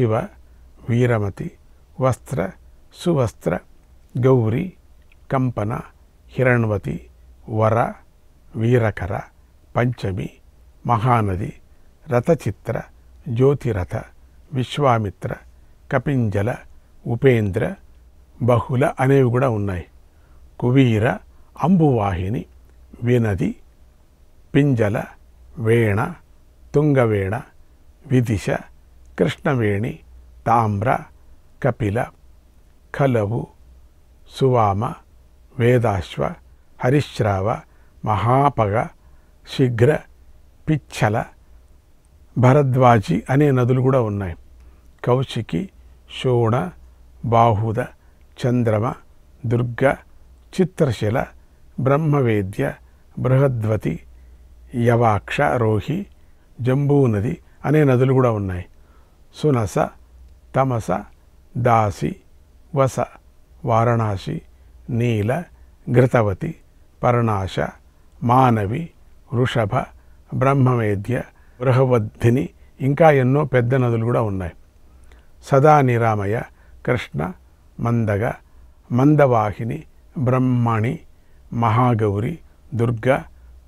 శివ, వీరమతి, వస్త్ర, సువస్త్ర, గౌరీ, కంపన, హిరణ్వతి, వర, వీరకర, పంచమి, మహానది, రథచిత్ర, జ్యోతిరథ, విశ్వామిత్ర, కపింజల, ఉపేంద్ర, బహుళ అనేవి కూడా ఉన్నాయి. కువీర, అంబువాహిని, వినది, పింజల, వేణ, తుంగవేణ, విదిశ, కృష్ణవేణి, తామ్ర, కపిల, ఖలవు, సువామ, వేదాశ్వ, హరిశ్రావ, మహాపగ, శీఘ్ర, పిచ్చల, భరద్వాజి అనే నదులు కూడా ఉన్నాయి. కౌశికి, శోణ, బాహుద, చంద్రమ, దుర్గ, చిత్రశిల, బ్రహ్మవేద్య, బృహద్వతి, యవాక్ష, రోహి, జంబూనది అనే నదులు కూడా ఉన్నాయి. సునస, తమస, దాసి, వస, వారణాసి, నీల, ఘృతవతి, పర్ణాశ, మానవి, వృషభ, బ్రహ్మవేద్య, బృహవద్ధిని ఇంకా ఎన్నో పెద్ద నదులు కూడా ఉన్నాయి. సదా నిరామయ, కృష్ణ, మందగ, మందవాహిని, బ్రహ్మణి, మహాగౌరి, దుర్గ,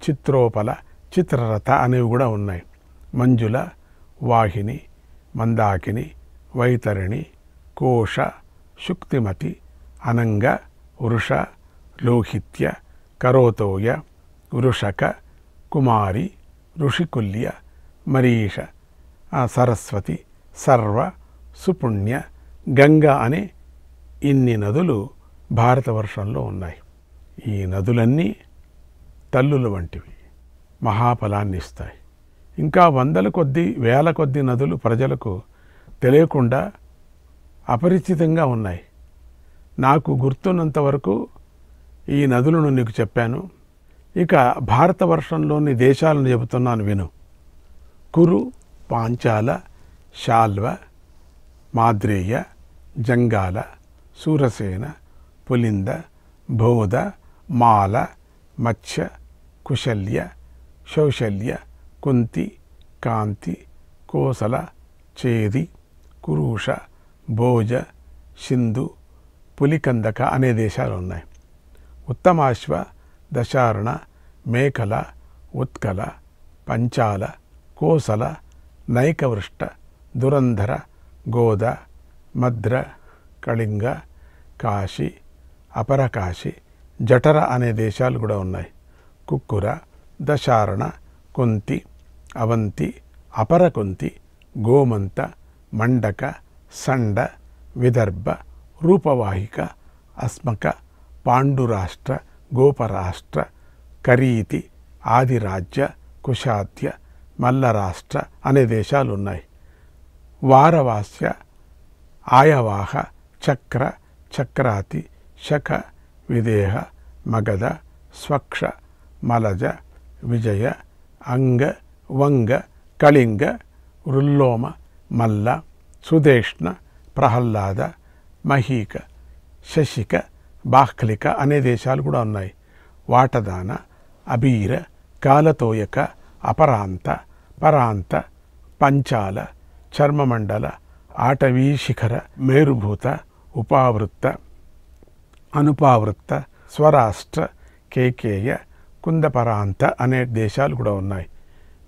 చిత్రోపల, చిత్రరథ అనేవి కూడా ఉన్నాయి. మంజుల, వాహిని, మందాకిని, వైతరిణి, కోశ, శుక్తిమతి, అనంగ, వృష, లోహిత్య, కరోతోయ, వృషక, కుమారి, ఋషికుల్య, మరీష, సరస్వతి, సర్వ, సుపుణ్య, గంగా అనే ఇన్ని నదులు భారతవర్షంలో ఉన్నాయి. ఈ నదులన్నీ తల్లులు వంటివి, మహాఫలాన్ని ఇస్తాయి. ఇంకా వందల కొద్దీ వేల కొద్దీ నదులు ప్రజలకు తెలియకుండా అపరిచితంగా ఉన్నాయి. నాకు గుర్తున్నంత వరకు ఈ నదులను నీకు చెప్పాను. ఇక భారతవర్షంలోని దేశాలను చెబుతున్నాను విను. కురు, పాంచాల, శాల్వ, మాద్రేయ, జంగాల, సూరసేన, పులింద, బోధ, మాల, మత్స్య, కుశల్య, శౌశల్య, కుంతి, కాంతి, కోసల, చేది, కురుష, భోజ, సింధు, పులికందక అనే దేశాలు ఉన్నాయి. ఉత్తమాశ్వ, దశార్ణ, మేఖల, ఉత్కల, పంచాల, కోసల, నైకవృష్ట, దురంధర, గోద, మద్ర, కళింగ, కాశీ, అపరకాశి, జఠర అనే దేశాలు కూడా ఉన్నాయి. కుక్కుర, దశార్ణ, కుంతి, అవంతి, అపరకుంతి, గోమంత, మండక, సండ, విదర్భ, రూపవాహిక, అస్మక, పాండురాష్ట్ర, గోపరాష్ట్ర, కరీతి, ఆదిరాజ్య, కుశాద్య, మల్లరాష్ట్ర అనే దేశాలు ఉన్నాయి. వారవాస్య, ఆయవాహ, చక్ర, చక్రాతి, శఖ, విదేహ, మగధ, స్వక్ష, మలజ, విజయ, అంగ, వంగ, కళింగ, రుల్లోమ, మల్ల, సుదేష్ణ, ప్రహ్లాద, మహీక, శశిక, బాహ్లిక అనే దేశాలు కూడా ఉన్నాయి. వాటదాన, అబీర, కాలతోయక, అపరాంత, పరాంత, పంచాల, చర్మమండల, ఆటవీశిఖర, మేరుభూత, ఉపావృత్త, అనుపావృత్త, స్వరాష్ట్ర, కేకేయ, కుందపరాంత అనే దేశాలు కూడా ఉన్నాయి.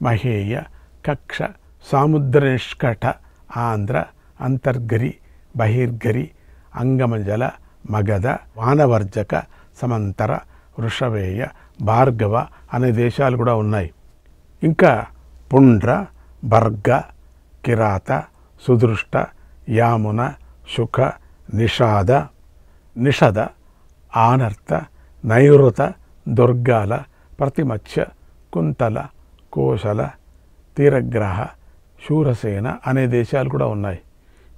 మహేయ, కక్ష, సాముద్రనిష్కట, ఆంధ్ర, అంతర్గరి, బహిర్గరి, అంగమజల, మగధ, వానవర్జక, సమంతర, వృషవేయ, భార్గవ అనే దేశాలు కూడా ఉన్నాయి. ఇంకా పుండ్ర, బర్గ, కిరాత, సుదృష్ట, యామున, శుక, నిషాద, నిషద, ఆనర్త, నైరుత, దుర్గాల, ప్రతిమత్స్య, కుంతల, కోశల, తీరగ్రహ, శూరసేన అనే దేశాలు కూడా ఉన్నాయి.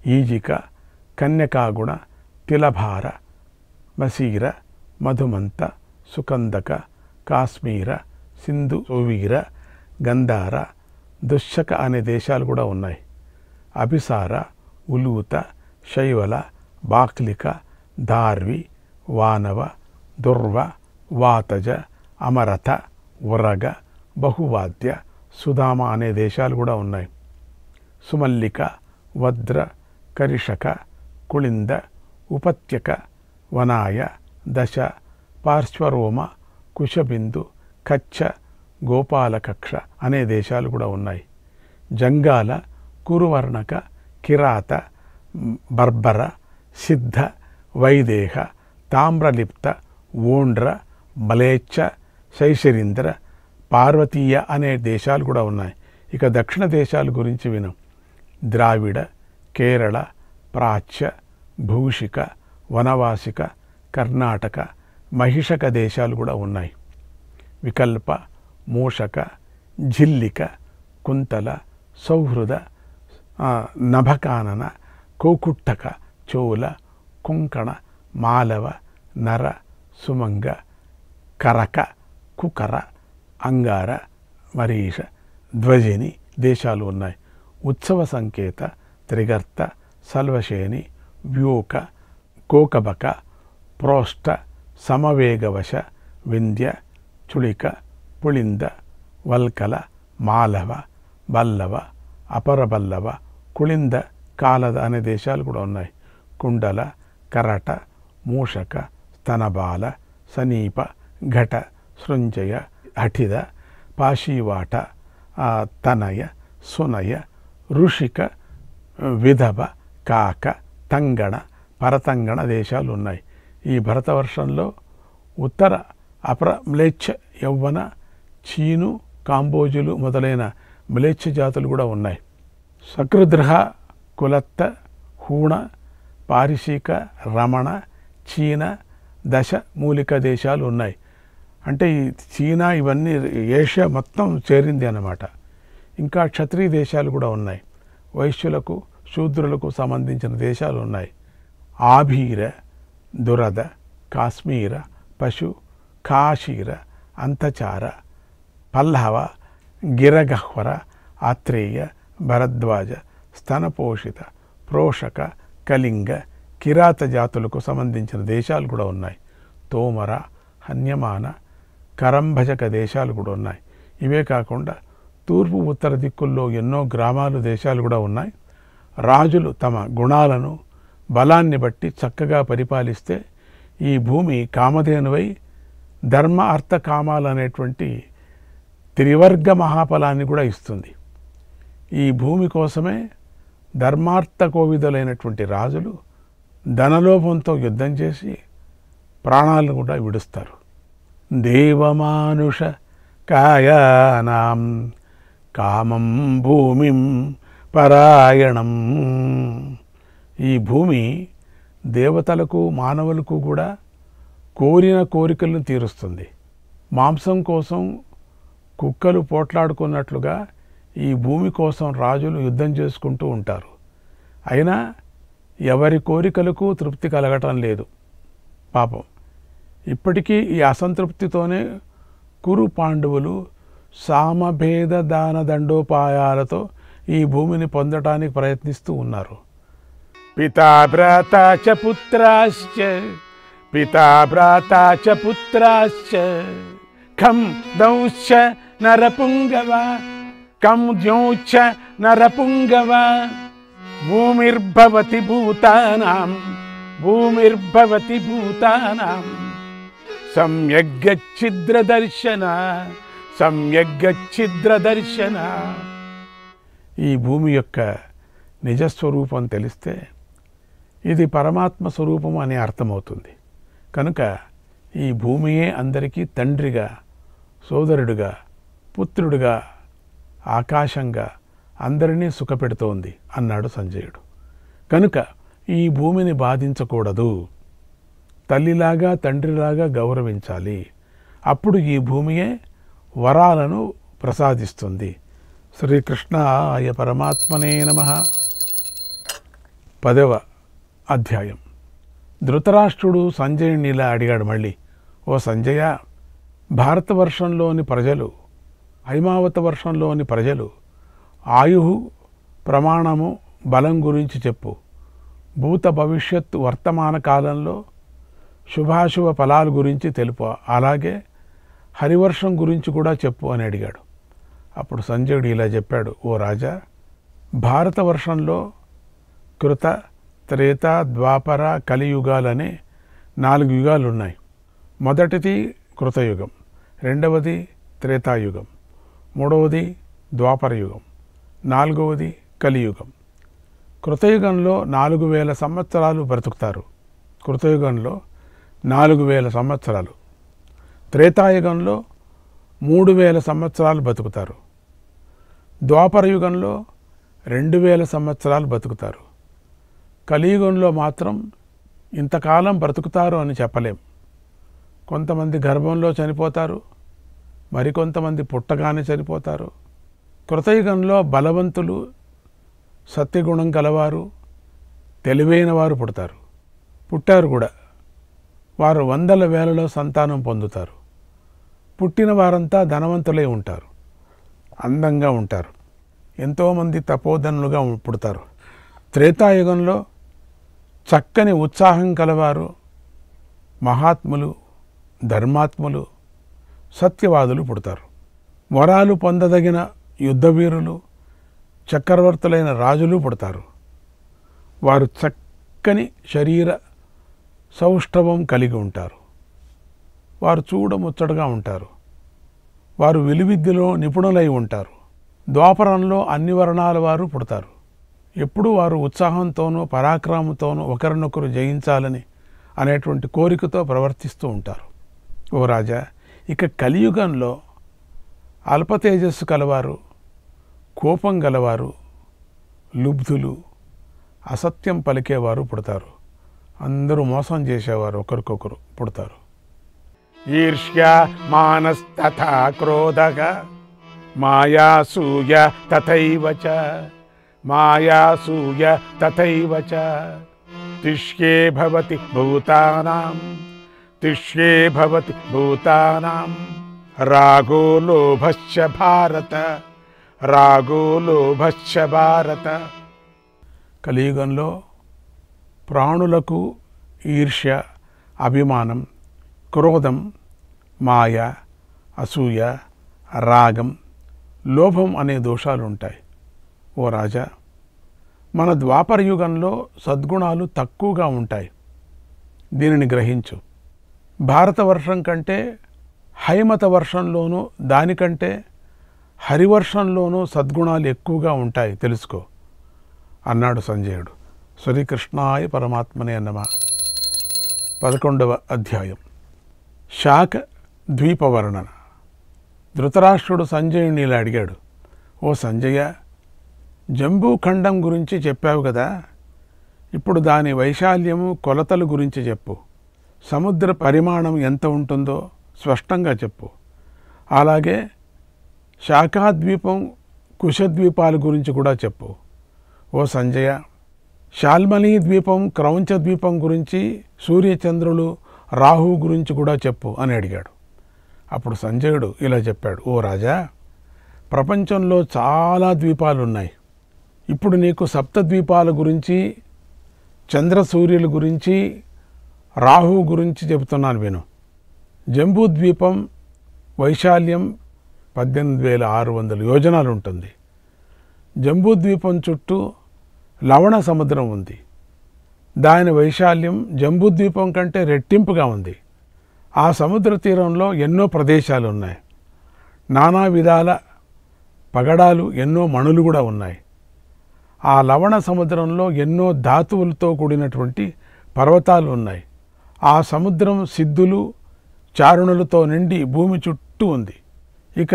ఈజిక, కన్యకాగుణ, తిలభార, మసీర, మధుమంత, సుకందక, కాశ్మీర, సింధు, సోవీర, గంధార, దుశ్శక అనే దేశాలు కూడా ఉన్నాయి. అభిసార, ఉలూత, శైవల, బాక్లిక, దార్వి, వానవ, దుర్వ, వాతజ, అమరత, ఉరగ, బహువాద్య, సుధామ అనే దేశాలు కూడా ఉన్నాయి. సుమల్లిక, వద్ర, కరిషక, కుళింద, ఉపత్యక, వనాయ, దశ, పార్శ్వరోమ, కుశబిందు, కచ్చ, గోపాలకక్ష అనే దేశాలు కూడా ఉన్నాయి. జంగాల, కురువర్ణక, కిరాత, బర్బర, సిద్ధ, వైదేహ, తామ్రలిప్త, ఓండ్ర, మలేచ్చ, శైశరీంద్ర, పార్వతీయ అనే దేశాలు కూడా ఉన్నాయి. ఇక దక్షిణ దేశాల గురించి వినం. ద్రావిడ, కేరళ, ప్రాచ్య, భూషిక, వనవాసిక, కర్ణాటక, మహిషక దేశాలు కూడా ఉన్నాయి. వికల్ప, మూషక, ఝిల్లిక, కుంతల, సౌహృద, నభకానన, కోకుట్టక, చోళ, కుంకణ, మాలవ, నర, సుమంగ, కరక, కుకర, అంగార, మరీష, ధ్వజిని దేశాలు ఉన్నాయి. ఉత్సవ సంకేత, త్రిగర్త, సల్వశేని, వ్యూక, కోకబక, ప్రోష్ట, సమవేగవశ, వింధ్య, చుళిక, పుళింద, వల్కల, మాలవ, బల్లవ, అపరబల్లవ, కుళింద, కాలద అనే దేశాలు కూడా ఉన్నాయి. కుండల, కరట, మూషక, స్తనబాల, సమీప, ఘట, సృంజయ, హఠిద, పాశీవాట, తనయ, సునయ, ఋషిక, విధవ, కాక, తంగణ, పరతంగణ దేశాలు ఉన్నాయి. ఈ భరతవర్షంలో ఉత్తర అపర మ్లేచ్ఛ, యవ్వన, చీను, కాంబోజులు మొదలైన మ్లేచ్ఛ జాతులు కూడా ఉన్నాయి. సకృద్రహ, కులత్త, హూణ, పారిశీక, రమణ, చీన, దశ మూలిక దేశాలు ఉన్నాయి. అంటే ఈ చీనా ఇవన్నీ ఏషియా మొత్తం చేరింది అన్నమాట. ఇంకా క్షత్రియ దేశాలు కూడా ఉన్నాయి. వైశ్యులకు, శూద్రులకు సంబంధించిన దేశాలు ఉన్నాయి. ఆభీర, దురద, కాశ్మీర, పశు, కాశీర, అంతచార, పల్లవ, గిరగహ్వర, ఆత్రేయ, భరద్వాజ, స్తనపోషిత, ప్రోషక, కళింగ, కిరాత జాతులకు సంబంధించిన దేశాలు కూడా ఉన్నాయి. తోమర, హన్యమాన, కరంభజక దేశాలు కూడా ఉన్నాయి. ఇవే కాకుండా తూర్పు ఉత్తర దిక్కుల్లో ఎన్నో గ్రామాలు దేశాలు కూడా ఉన్నాయి. రాజులు తమ గుణాలను బలాన్ని బట్టి చక్కగా పరిపాలిస్తే ఈ భూమి కామధేనువై ధర్మ అర్థ కామాలు అనేటువంటి త్రివర్గ మహాఫలాన్ని కూడా ఇస్తుంది. ఈ భూమి కోసమే ధర్మార్థ కోవిదులైనటువంటి రాజులు ధనలోభంతో యుద్ధం చేసి ప్రాణాలను కూడా విడుస్తారు. దేవమానుష కాయానాం కామం భూమిం పరాయణం. ఈ భూమి దేవతలకు, మానవులకు కూడా కోరిన కోరికలను తీరుస్తుంది. మాంసం కోసం కుక్కలు పోట్లాడుకున్నట్లుగా ఈ భూమి కోసం రాజులు యుద్ధం చేసుకుంటూ ఉంటారు. అయినా ఎవరి కోరికలకు తృప్తి కలగటం లేదు పాపం. ఇప్పటికీ ఈ అసంతృప్తితోనే కురు పాండవులు సామభేద దాన దండోపాయాలతో ఈ భూమిని పొందటానికి ప్రయత్నిస్తూ ఉన్నారు. పితా భ్రాత చ పుత్రాశ్చ, పితా భ్రాత చ పుత్రాశ్చ, ఖం దౌశ్చ నరపుంగవ, కం ద్యోశ్చ నరపుంగవ, భూమిర్భవతి భూతానాం, భూమిర్భవతి భూతానాం, సమ్యగ్గచ్చిద్ర దర్శన, సమ్యగ్గచ్చిద్ర దర్శన. ఈ భూమి యొక్క నిజస్వరూపం తెలిస్తే ఇది పరమాత్మ స్వరూపం అని అర్థమవుతుంది. కనుక ఈ భూమియే అందరికీ తండ్రిగా, సోదరుడిగా, పుత్రుడిగా, ఆకాశంగా అందరినీ సుఖపెడుతోంది అన్నాడు సంజయుడు. కనుక ఈ భూమిని బాధించకూడదు, తల్లిలాగా తండ్రిలాగా గౌరవించాలి. అప్పుడు ఈ భూమియే వరాలను ప్రసాదిస్తుంది. శ్రీకృష్ణాయ పరమాత్మనే నమః. 10వ అధ్యాయం. ధృతరాష్ట్రుడు సంజయుడిని ఇలా అడిగాడు మళ్ళీ, ఓ సంజయ, భారతవర్షంలోని ప్రజలు, హైమావత వర్షంలోని ప్రజలు ఆయు, ప్రమాణము, బలం గురించి చెప్పు. భూత భవిష్యత్తు వర్తమాన కాలంలో శుభాశుభ ఫలాల గురించి తెలుపు. అలాగే హరివర్షం గురించి కూడా చెప్పు అని అడిగాడు. అప్పుడు సంజయుడు ఇలా చెప్పాడు, ఓ రాజా, భారతవర్షంలో కృత, త్రేత, ద్వాపర, కలియుగాలనే 4 యుగాలు ఉన్నాయి. మొదటిది కృతయుగం, రెండవది త్రేతాయుగం, మూడవది ద్వాపరయుగం, 4వది కలియుగం. కృతయుగంలో 4000 సంవత్సరాలు బ్రతుకుతారు. కృతయుగంలో 4000 సంవత్సరాలు. త్రేతాయుగంలో 3000 సంవత్సరాలు బతుకుతారు. ద్వాపరయుగంలో 2000 సంవత్సరాలు బతుకుతారు. కలియుగంలో మాత్రం ఇంతకాలం బ్రతుకుతారు అని చెప్పలేం. కొంతమంది గర్భంలో చనిపోతారు, మరికొంతమంది పుట్టగానే చనిపోతారు. కృతయుగంలో బలవంతులు, సత్యగుణం గలవారు, తెలివైన వారు పుట్టారు కూడా. వారు 100ల వేలలో సంతానం పొందుతారు. పుట్టిన వారంతా ధనవంతులై ఉంటారు, అందంగా ఉంటారు, ఎంతోమంది తపోధనులుగా పుడతారు. త్రేతాయుగంలో చక్కని ఉత్సాహం కలవారు, మహాత్ములు, ధర్మాత్ములు, సత్యవాదులు పుడతారు. వరాలు పొందదగిన యుద్ధవీరులు, చక్రవర్తులైన రాజులు పుడతారు. వారు చక్కని శరీర సౌష్ఠవం కలిగి ఉంటారు. వారు చూడముచ్చటగా ఉంటారు. వారు విలువిద్యలో నిపుణులై ఉంటారు. ద్వాపరంలో అన్ని వర్ణాల వారు పుడతారు. ఎప్పుడు వారు ఉత్సాహంతోనూ పరాక్రమంతోనూ ఒకరినొకరు జయించాలని అనేటువంటి కోరికతో ప్రవర్తిస్తూ ఉంటారు. ఓ రాజా, ఇక కలియుగంలో అల్పతేజస్సు కలవారు, కోపం గలవారు, లుబ్ధులు, అసత్యం పలికేవారు పుడతారు. అందరూ మోసం చేసేవారు ఒకరికొకరు పుడతారు. ఈర్ష్య, మానస్తథా క్రోధః, మాయాసూయ తథైవ చ, మాయాసూయ తథైవ చ. తిష్యే భవతి భూతానాం, తిష్యే భవతి భూతానాం. రాగో లోభశ్చ భారత, రాగో లోభశ్చ భారత. కలియుగంలో ప్రాణులకు ఈర్ష్య, అభిమానం, క్రోధం, మాయ, అసూయ, రాగం, లోభం అనే దోషాలు ఉంటాయి. ఓ రాజా, మన ద్వాపరయుగంలో సద్గుణాలు తక్కువగా ఉంటాయి. దీనిని గ్రహించు. భారతవర్షం కంటే హైమత వర్షంలోనూ, దానికంటే హరివర్షంలోనూ సద్గుణాలు ఎక్కువగా ఉంటాయి, తెలుసుకో అన్నాడు సంజయుడు. శ్రీకృష్ణాయ పరమాత్మనే నమః. 11వ అధ్యాయం. శాక ద్వీపవర్ణన. ధృతరాష్ట్రుడు సంజయుని ఇలా అడిగాడు. ఓ సంజయ, జంబూఖండం గురించి చెప్పావు కదా, ఇప్పుడు దాని వైశాల్యము, కొలతల గురించి చెప్పు. సముద్ర పరిమాణం ఎంత ఉంటుందో స్పష్టంగా చెప్పు. అలాగే శాఖాద్వీపం, కుశద్వీపాల గురించి కూడా చెప్పు. ఓ సంజయ, శాల్మలి ద్వీపం, క్రౌంచ ద్వీపం గురించి, సూర్యచంద్రులు, రాహు గురించి కూడా చెప్పు అని అడిగాడు. అప్పుడు సంజయుడు ఇలా చెప్పాడు. ఓ రాజా, ప్రపంచంలో చాలా ద్వీపాలు ఉన్నాయి. ఇప్పుడు నీకు సప్తద్వీపాల గురించి, చంద్ర సూర్యుల గురించి, రాహు గురించి చెబుతున్నాను విను. జంబూద్వీపం వైశాల్యం 18,600 యోజనాలు ఉంటుంది. జంబూద్వీపం చుట్టూ లవణ సముద్రం ఉంది. దాని వైశాల్యం జంబూద్వీపం కంటే రెట్టింపుగా ఉంది. ఆ సముద్ర తీరంలో ఎన్నో ప్రదేశాలు ఉన్నాయి. నానా విధాల పగడాలు, ఎన్నో మణులు కూడా ఉన్నాయి. ఆ లవణ సముద్రంలో ఎన్నో ధాతువులతో కూడినటువంటి పర్వతాలు ఉన్నాయి. ఆ సముద్రం సిద్ధులు, చారుణులతో నిండి భూమి చుట్టూ ఉంది. ఇక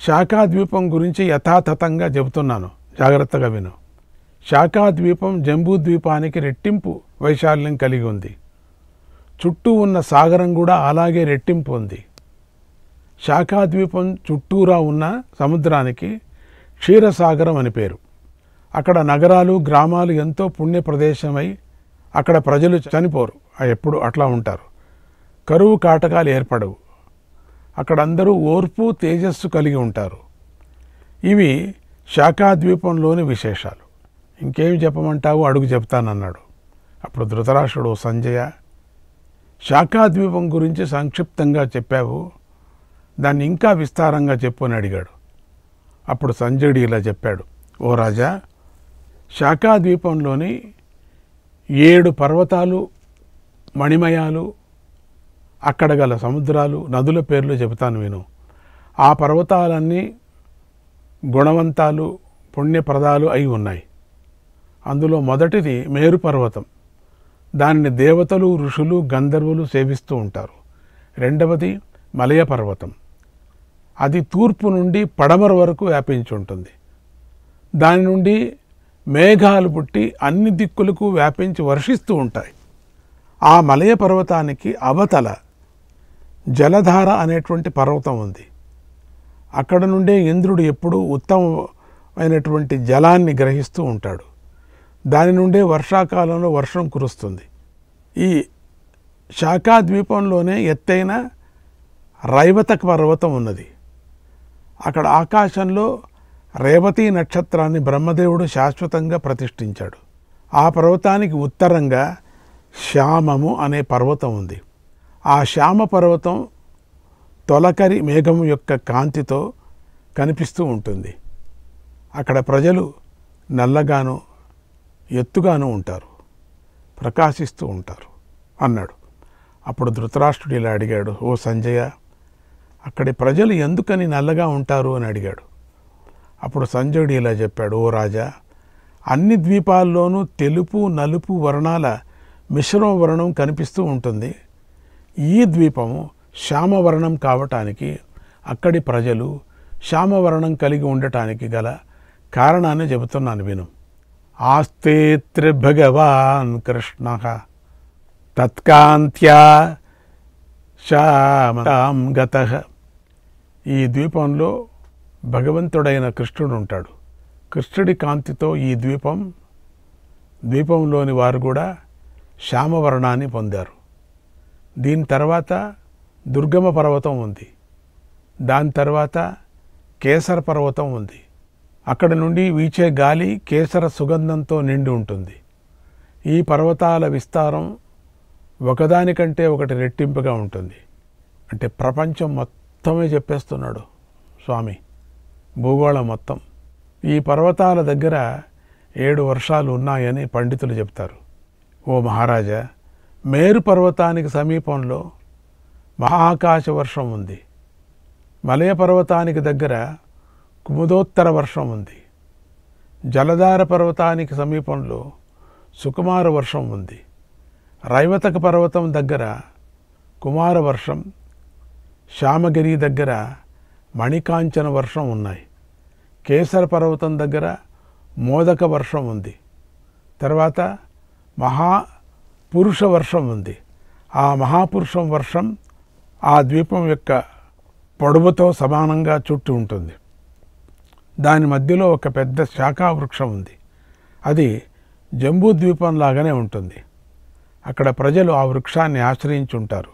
శాఖాద్వీపం గురించి యథాతథంగా చెబుతున్నాను, జాగ్రత్తగా విను. శాఖాద్వీపం జంబూద్వీపానికి రెట్టింపు వైశాల్యం కలిగి ఉంది. చుట్టూ ఉన్న సాగరం కూడా అలాగే రెట్టింపు ఉంది. శాఖాద్వీపం చుట్టూరా ఉన్న సముద్రానికి క్షీరసాగరం అని పేరు. అక్కడ నగరాలు, గ్రామాలు ఎంతో పుణ్య ప్రదేశమై అక్కడ ప్రజలు చనిపోరు, ఎప్పుడు అట్లా ఉంటారు. కరువు కాటకాలు ఏర్పడవు. అక్కడ అందరూ ఓర్పు, తేజస్సు కలిగి ఉంటారు. ఇవి శాఖాద్వీపంలోని విశేషాలు. ఇంకేమి చెప్పమంటావు అడుగు, చెప్తానన్నాడు. అప్పుడు ధృతరాష్ట్రుడు, సంజయ, శాఖాద్వీపం గురించి సంక్షిప్తంగా చెప్పావు, దాన్ని ఇంకా విస్తారంగా చెప్పు అని అడిగాడు. అప్పుడు సంజయుడు ఇలా చెప్పాడు. ఓ రాజా, శాఖాద్వీపంలోని 7 పర్వతాలు, మణిమయాలు, అక్కడ గల సముద్రాలు, నదుల పేర్లు చెబుతాను విను. ఆ పర్వతాలన్నీ గుణవంతాలు, పుణ్యప్రదాలు అయి ఉన్నాయి. అందులో మొదటిది మేరు పర్వతం. దానిని దేవతలు, ఋషులు, గంధర్వులు సేవిస్తూ ఉంటారు. రెండవది మలయ పర్వతం. అది తూర్పు నుండి పడమర వరకు వ్యాపించి ఉంటుంది. దాని నుండి మేఘాలు పుట్టి అన్ని దిక్కులకు వ్యాపించి వర్షిస్తూ ఉంటాయి. ఆ మలయ పర్వతానికి అవతల జలధార అనేటువంటి పర్వతం ఉంది. అక్కడ నుండే ఇంద్రుడు ఎప్పుడూ ఉత్తమమైనటువంటి జలాన్ని గ్రహిస్తూ ఉంటాడు. దాని నుండే వర్షాకాలంలో వర్షం కురుస్తుంది. ఈ శాఖాద్వీపంలోనే ఎత్తైన రైవతక పర్వతం ఉన్నది. అక్కడ ఆకాశంలో రేవతి నక్షత్రాన్ని బ్రహ్మదేవుడు శాశ్వతంగా ప్రతిష్ఠించాడు. ఆ పర్వతానికి ఉత్తరంగా శ్యామము అనే పర్వతం ఉంది. ఆ శ్యామ పర్వతం తొలకరి మేఘం యొక్క కాంతితో కనిపిస్తూ ఉంటుంది. అక్కడ ప్రజలు నల్లగాను ఎత్తుగాను ఉంటారు, ప్రకాశిస్తూ ఉంటారు అన్నాడు. అప్పుడు ధృతరాష్ట్రుడు ఇలా అడిగాడు, ఓ సంజయ, అక్కడి ప్రజలు ఎందుకని నల్లగా ఉంటారు అని అడిగాడు. అప్పుడు సంజయుడు ఇలా చెప్పాడు, ఓ రాజా, అన్ని ద్వీపాల్లోనూ తెలుపు, నలుపు వర్ణాల మిశ్రమ వర్ణం కనిపిస్తూ ఉంటుంది. ఈ ద్వీపము శ్యామవర్ణం కావటానికి, అక్కడి ప్రజలు శ్యామవర్ణం కలిగి ఉండటానికి గల కారణాన్ని చెబుతున్నాను విను. ఆస్తే త్రిభగవాన్ కృష్ణ తత్కాంత్యా శ్యామతాం గతః. ఈ ద్వీపంలో భగవంతుడైన కృష్ణుడు ఉంటాడు. కృష్ణుడి కాంతితో ఈ ద్వీపంలోని వారు కూడా శ్యామవర్ణాన్ని పొందారు. దీని తర్వాత దుర్గమ పర్వతం ఉంది. దాని తర్వాత కేసర పర్వతం ఉంది. అక్కడి నుండి వీచే గాలి కేసర సుగంధంతో నిండి ఉంటుంది. ఈ పర్వతాల విస్తారం ఒకదానికంటే ఒకటి రెట్టింపుగా ఉంటుంది. అంటే ప్రపంచం మొత్తమే చెప్పేస్తున్నాడు స్వామి, భూగోళం మొత్తం. ఈ పర్వతాల దగ్గర 7 వర్షాలు ఉన్నాయని పండితులు చెప్తారు. ఓ మహారాజా, మేరు పర్వతానికి సమీపంలో మహాకాశ వర్షం ఉంది. మలయ పర్వతానికి దగ్గర కుముదోత్తర వర్షం ఉంది. జలధార పర్వతానికి సమీపంలో సుకుమార వర్షం ఉంది. రైవతక పర్వతం దగ్గర కుమార వర్షం, శ్యామగిరి దగ్గర మణికాంచన వర్షం ఉన్నాయి. కేసర పర్వతం దగ్గర మోదక వర్షం ఉంది. తర్వాత మహాపురుష వర్షం ఉంది. ఆ మహాపురుషం వర్షం ఆ ద్వీపం యొక్క పొడవుతో సమానంగా చుట్టూ ఉంటుంది. దాని మధ్యలో ఒక పెద్ద శాఖా వృక్షం ఉంది. అది జంబూ ద్వీపం లాగానే ఉంటుంది. అక్కడ ప్రజలు ఆ వృక్షాన్ని ఆశ్రయించి ఉంటారు.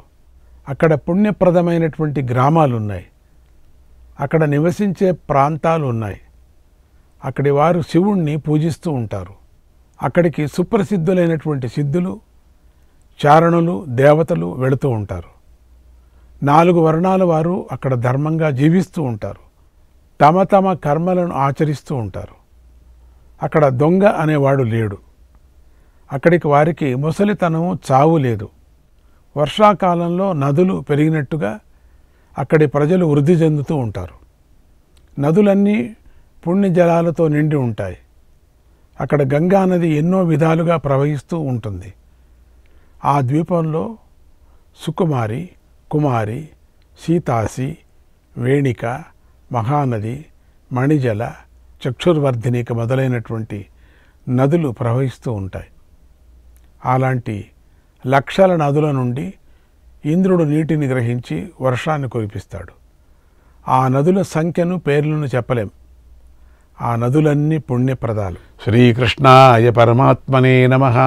అక్కడ పుణ్యప్రదమైనటువంటి గ్రామాలు ఉన్నాయి. అక్కడ నివసించే ప్రాంతాలు ఉన్నాయి. అక్కడి వారు శివుణ్ణి పూజిస్తూ ఉంటారు. అక్కడికి సుప్రసిద్ధులైనటువంటి సిద్ధులు, చారణులు, దేవతలు వెళుతూ ఉంటారు. 4 వర్ణాల వారు అక్కడ ధర్మంగా జీవిస్తూ ఉంటారు. తమ తమ కర్మలను ఆచరిస్తూ ఉంటారు. అక్కడ దొంగ అనేవాడు లేడు. అక్కడికి వారికి ముసలితనము, చావు లేదు. వర్షాకాలంలో నదులు పెరిగినట్టుగా అక్కడి ప్రజలు వృద్ధి చెందుతూ ఉంటారు. నదులన్నీ పుణ్యజలాలతో నిండి ఉంటాయి. అక్కడ గంగా నది ఎన్నో విధాలుగా ప్రవహిస్తూ ఉంటుంది. ఆ ద్వీపంలో సుకుమారి, కుమారి, సీతాసి, వేణిక, మహానది, మణిజల, చక్షుర్వర్ధినిక మొదలైనటువంటి నదులు ప్రవహిస్తూ ఉంటాయి. అలాంటి లక్షల నదుల నుండి ఇంద్రుడు నీటిని గ్రహించి వర్షాన్ని కురిపిస్తాడు. ఆ నదుల సంఖ్యను, పేర్లను చెప్పలేం. ఆ నదులన్నీ పుణ్యప్రదాలు. శ్రీకృష్ణాయ పరమాత్మనే నమః.